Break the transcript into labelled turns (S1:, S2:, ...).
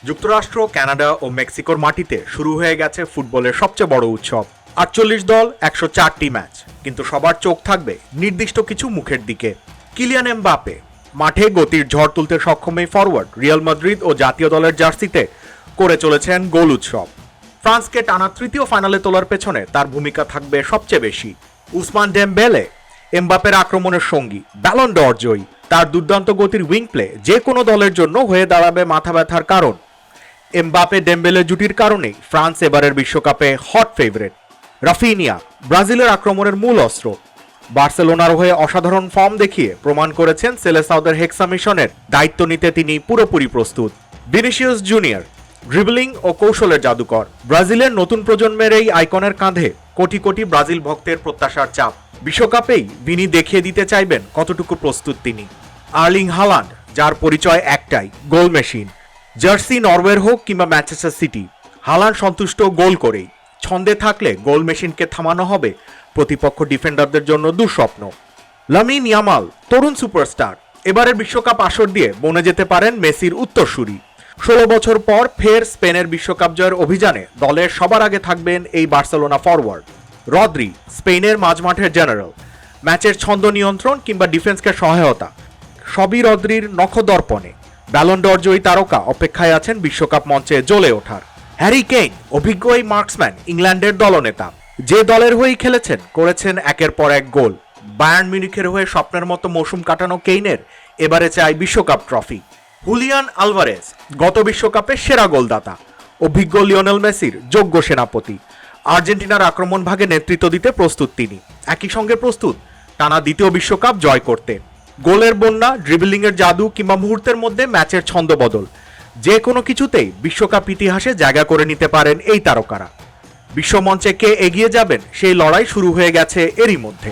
S1: যুক্তরাষ্ট্র, কানাডা ও মেক্সিকোর মাটিতে শুরু হয়ে গেছে ফুটবলের সবচেয়ে বড় উৎসব। ৪৮ দল, ১০৪টি ম্যাচ, কিন্তু সবার চোখ থাকবে নির্দিষ্ট কিছু মুখের দিকে। কিলিয়ান এমবাপে মাঠে গতির ঝড় তুলতে সক্ষম এই ফরওয়ার্ড রিয়াল মাদ্রিদ ও জাতীয় দলের জার্সিতে করে চলেছেন গোল উৎসব। ফ্রান্সকে টানা তৃতীয় ফাইনালে তোলার পেছনে তার ভূমিকা থাকবে সবচেয়ে বেশি। উসমান ডেমবেলে এমবাপের আক্রমণের সঙ্গী, ব্যালন ড'র জয়ী। তার দুর্দান্ত গতির উইং প্লে যে কোনো দলের জন্য হয়ে দাঁড়াবে মাথা ব্যথার কারণ। এমবাপে ডেমবেলে জুটির কারণেই ফ্রান্স এবারের বিশ্বকাপে হট ফেভারিট। রাফিনিয়া ব্রাজিলের আক্রমণের মূল অস্ত্র। বার্সেলোনার হয়ে অসাধারণ ফর্ম দেখিয়ে প্রমাণ করেছেন সেলেসাওদের হেক্সা মিশনের দায়িত্ব নিতে তিনি পুরোপুরি প্রস্তুত। ভিনিসিয়াস জুনিয়র ড্রিবলিং ও কৌশলের জাদুকর। ব্রাজিলের নতুন প্রজন্মের এই আইকনের কাঁধে কোটি কোটি ব্রাজিল ভক্তের প্রত্যাশার চাপ। বিশ্বকাপেই ভিনি দেখিয়ে দিতে চাইবেন কতটুকু প্রস্তুত তিনি। আর্লিং হালান্ড, যার পরিচয় একটাই, গোল মেশিন। জার্সি নরওয়ের হোক কিংবা ম্যানচেস্টার সিটি, হালান্ড সন্তুষ্ট গোল করেই। ছন্দে থাকলে গোল মেশিনকে থামানো হবে প্রতিপক্ষ ডিফেন্ডারদের জন্য দুঃস্বপ্ন। লামিন ইয়ামাল তরুণ সুপারস্টার, এবারের বিশ্বকাপ আসর দিয়ে বনে যেতে পারেন মেসির উত্তরসূরি। ১৬ বছর পর ফের স্পেনের বিশ্বকাপ জয়ের অভিযানে দলের সবার আগে থাকবেন এই বার্সেলোনা ফরওয়ার্ড। রদ্রি স্পেনের মাঝমাঠের জেনারেল। ম্যাচের ছন্দ নিয়ন্ত্রণ কিংবা ডিফেন্সকে সহায়তা সবই রদ্রির নখদর্পণে। ব্যালন ড'র জয়ী তারকা অপেক্ষায় আছেন বিশ্বকাপ মঞ্চে জ্বলে ওঠার। হ্যারি কেইন অভিজ্ঞ এই মার্কসম্যান ইংল্যান্ডের দলনেতা। যে দলের হয়েই খেলেছেন করেছেন একের পর এক গোল। বায়ার্ন মিউনিখের হয়ে স্বপ্নের মতো মৌসুম কাটানো কেইনের এবারে চাই বিশ্বকাপ ট্রফি। হুলিয়ান আলভারেজ গত বিশ্বকাপে সেরা গোলদাতা। অভিজ্ঞ লিওনেল মেসির যোগ্য সেনাপতি। আর্জেন্টিনার আক্রমণ ভাগে নেতৃত্ব দিতে প্রস্তুত তিনি। একই সঙ্গে প্রস্তুত টানা দ্বিতীয় বিশ্বকাপ জয় করতে। গোলের বন্যা, ড্রিবলিংয়ের জাদু কিংবা মুহূর্তের মধ্যে ম্যাচের ছন্দবদল, যে কোনো কিছুতেই বিশ্বকাপ ইতিহাসে জায়গা করে নিতে পারেন এই তারকারা। বিশ্বমঞ্চে কে এগিয়ে যাবেন সেই লড়াই শুরু হয়ে গেছে এরই মধ্যে।